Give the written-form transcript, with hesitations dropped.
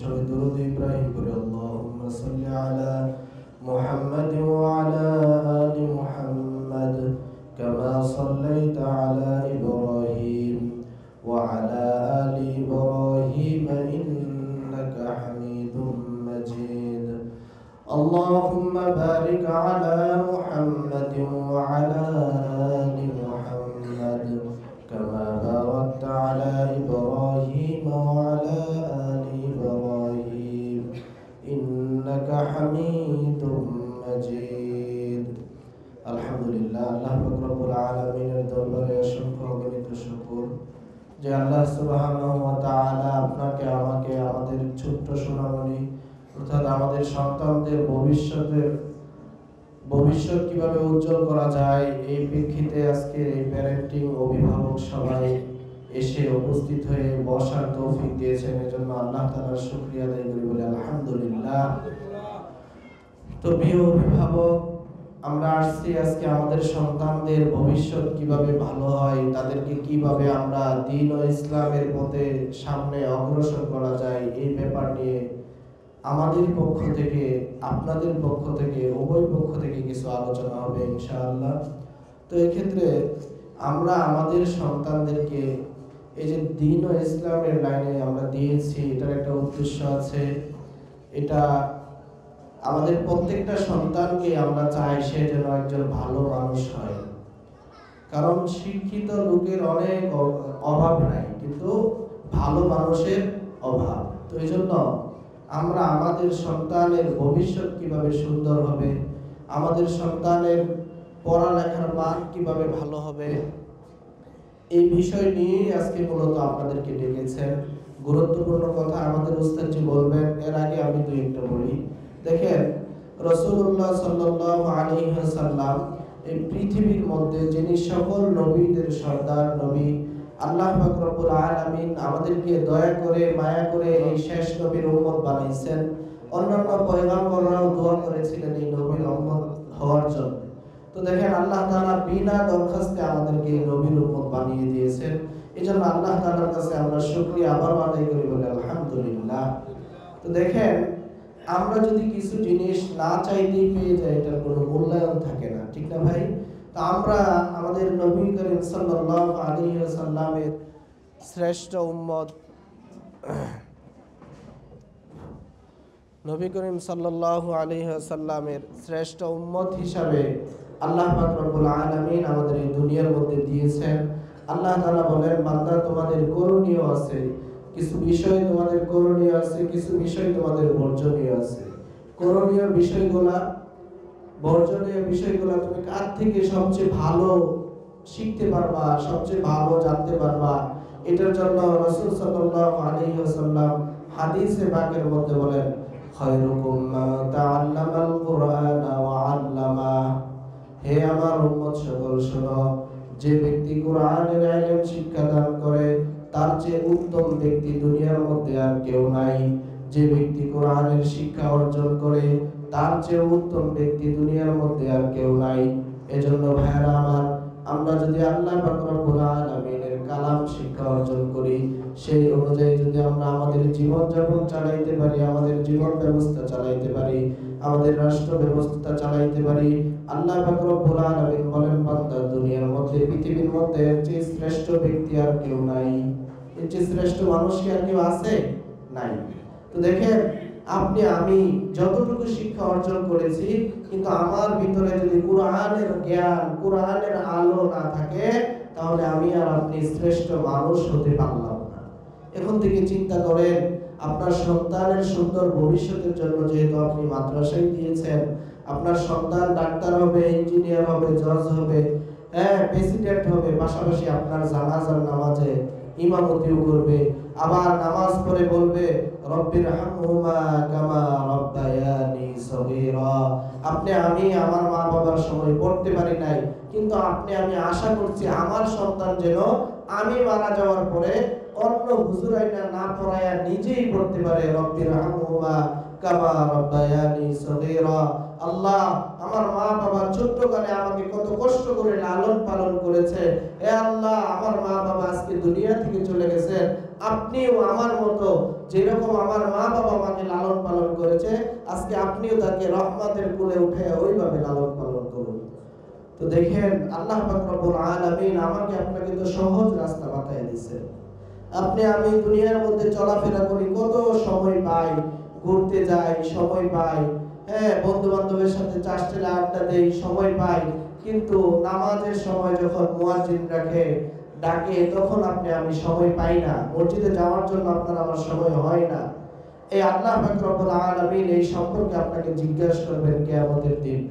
درود إبراهيم اللهم صل على محمد وعلى آل محمد كما صليت على إبراهيم وعلى آل إبراهيم إنك حميد مجيد اللهم بارك على محمد وعلى آل محمد كما باركت على إبراهيم وعلى آل إبراهيم إنك حميد مجيد الحمد لله আল্লাহ রব্বুল আলামিনের দরবারে অসংখ্য অগণিত শুকর যে আল্লাহ সুবহানাহু ওয়া তাআলা আপনাকে আমাকে আমাদের ছোট্ট সোনামণি অর্থাৎ আমাদের সন্তানদের ভবিষ্যৎ কিভাবে উজ্জ্বল করা যায় এই প্রেক্ষিতে আজকে এই প্যারেন্টিং অভিভাবক সবাই এসে উপস্থিত হয়ে বসার তৌফিক দিয়েছেন এজন্য আল্লাহ তাআলার শুকরিয়া আদায় করি বলে আলহামদুলিল্লাহ। তো প্রিয় অভিভাবক, আমরা আসছি আজকে আমাদের সন্তানদের ভবিষ্যৎ কিভাবে ভালো হয়, তাদেরকে কিভাবে আমরা দ্বীন ও ইসলামের পথে সামনে অগ্রসর করা যায় এই ব্যাপার নিয়ে আমাদের পক্ষ থেকে আপনাদের পক্ষ থেকে উভয় পক্ষ থেকে কিছু আলোচনা হবে ইনশাআল্লাহ। তো এক্ষেত্রে আমরা আমাদের সন্তানদেরকে এই যে দ্বীন ও ইসলামের লাইনে আমরা দিয়েছি, এটার একটা উদ্দেশ্য আছে। এটা আমাদের প্রত্যেকটা সন্তানকে আমরা চাই সে যেন একজন ভালো মানুষ হয়, কারণ শিক্ষিত লোকের অনেক অভাব নাই, কিন্তু ভালো মানুষের অভাব। তো এই জন্য আমরা আমাদের সন্তানের ভবিষ্যৎ কিভাবে সুন্দর হবে, আমাদের সন্তানের পড়ালেখার মান কিভাবে ভালো হবে, এই বিষয় নিয়ে আজকে মূলত আপনাদেরকে ডেকেছেন। গুরুত্বপূর্ণ কথা আমাদের উস্তাদজি বলবেন, এর আগে আমি দুই একটা বলি। দেখেন, রাসূলুল্লাহ সাল্লাল্লাহু আলাইহি ওয়াসাল্লাম এই পৃথিবীর মধ্যে যিনি সকল নবীদের সর্দার নবী, আল্লাহ পাক রব্বুল আলামিন আমাদেরকে দয়া করে মায়া করে এই শেষ নবীর উম্মত বানাইছেন। অন্যান্য পয়গম্বররাও দোয়া করেছিলেন এই নবীর উম্মত হওয়ার জন্য। তো দেখেন, আল্লাহ তাআলা বিনা দরখাস্তে আমাদেরকে এই নবীর উম্মত বানিয়ে দিয়েছেন। এজন্য আল্লাহ তাআলার কাছে আমরা শুকরিয়া আবার আদায় করি বলে আলহামদুলিল্লাহ। তো দেখেন, আমরা যদি কিছু জিনিস না চাইতেই পেয়ে যাই, এটার কোনো মূল্যায়ন থাকে না, ঠিক না ভাই? তো আমরা আমাদের নবী করিম সাল্লাল্লাহু আলাইহি ওয়াসাল্লামের শ্রেষ্ঠ উম্মত, নবী করিম সাল্লাল্লাহু আলাইহি ওয়াসাল্লামের শ্রেষ্ঠ উম্মত হিসাবে আল্লাহ পাক রব্বুল আলামিন আমাদের এই দুনিয়ার মধ্যে দিয়েছেন। আল্লাহ তাআলা বলেন, বান্দা তোমাদের করণীয় আছে, কিছু বিষয় তোমাদের করণীয় আছে, কিছু বিষয় তোমাদের বর্জনীয় আছে। করণীয় বিষয়গুলা, বর্জনীয় বিষয়গুলা তুমি কার থেকে সবচেয়ে ভালো শিখতে পারবা, সবচেয়ে ভালো জানতে পারবা, এটার জন্য রাসূল সাল্লাল্লাহু আলাইহি ওয়াসাল্লাম হাদিসে পাকের মধ্যে বলেন, খায়রুকুম মান তাআল্লামাল কুরআনা ওয়া আল্লামা। হে আমার উম্মত সকল শোনো, যে ব্যক্তি কোরআনের ইলম শিক্ষা দান করে তার চেয়ে উত্তম ব্যক্তি দুনিয়ার মধ্যে আর কেউ নাই। যে ব্যক্তি কোরআনের শিক্ষা অর্জন করে তার চেয়ে উত্তম ব্যক্তি দুনিয়ার মধ্যে আর কেউ নাই। এজন্য ভাইরা আমার, আমরা যদি আল্লাহ পাক রব্বুল আলামিনের কালাম শিক্ষা অর্জন করি, সেই অনুযায়ী যদি আমরা আমাদের জীবন যাপন চালাইতে পারি, আমাদের জীবন ব্যবস্থা চালাইতে পারি, আমাদের রাষ্ট্র ব্যবস্থা চালাইতে পারি, আল্লাহ পাক রব্বুল আলামিন বলেন, বান্দা দুনিয়ার মধ্যে পৃথিবীর মধ্যে এর চেয়ে শ্রেষ্ঠ ব্যক্তি আর কেউ নাই, এর চেয়ে শ্রেষ্ঠ মানুষ কি আর কেউ আছে? নাই। তো দেখেন, আপনি আমি যতটুকু শিক্ষা অর্জন করেছি, কিন্তু আমার ভিতরে যদি কোরআনের জ্ঞান, কোরআনের আলো না থাকে, তাহলে আমি আর আপনি শ্রেষ্ঠ মানুষ হতে পারলাম না। এখন থেকে চিন্তা করেন, আপনার সন্তানের সুন্দর ভবিষ্যতের জন্য যেহেতু আপনি মাদ্রাসায় দিয়েছেন, আপনার সন্তান ডাক্তার হবে, ইঞ্জিনিয়ার হবে, জজ হবে, প্রেসিডেন্ট হবে, পাশাপাশি আপনার জানাজার নামাজে ইমামতিও করবে, আবার নামাজ পড়ে বলবে, রব্বির হামহুমা কামা রব্বায়ানি সগীরা। আপনি আমি আমার মা বাবার সময় পড়তে পারি নাই, কিন্তু আমি আশা করছি আমার সন্তান যেন আমি মারা যাওয়ার পরে অন্য হুজুরাইনা না পড়ায়া নিজেই পড়তে পারে, রব্বির হামহুমা কামা রব্বায়ানি সগীরা। আল্লাহ, আমার মা বাবা ছোট্টকালে আমাকে কত কষ্ট করে লালন পালন করেছে, হে আল্লাহ, আমার মা বাবা আজকে দুনিয়া থেকে চলে গেছে, আপনিও আমার মতো যেরকম আমার মা বাবা আপনিও তাকে রহমতের কোলে উঠে ওইভাবে লালন পালন করুন। তো দেখেন আল্লাহ পাক রব্বুল আলামিন আমাকে আপনাকে তো সহজ রাস্তা বাতায় দিয়েছেন। আপনি আমি দুনিয়ার মধ্যে চলাফেরা করি, কত সময় পাই, ঘুরতে যাই সময় পাই, হ্যাঁ বন্ধু বান্ধবের সাথে চাষটেলা আড্ডা দেই সময় পাই, কিন্তু নামাজের সময় যখন মুয়াজ্জিন ডাকে তখন আপনি আমি সময় পাই না, মসজিদে যাওয়ার জন্য আপনার আমার সময় হয় না। এই আল্লাহ পাক রব্বুল আলামিন এই সম্পর্কে আপনাকে জিজ্ঞাসা করবেন কিয়ামতের দিন।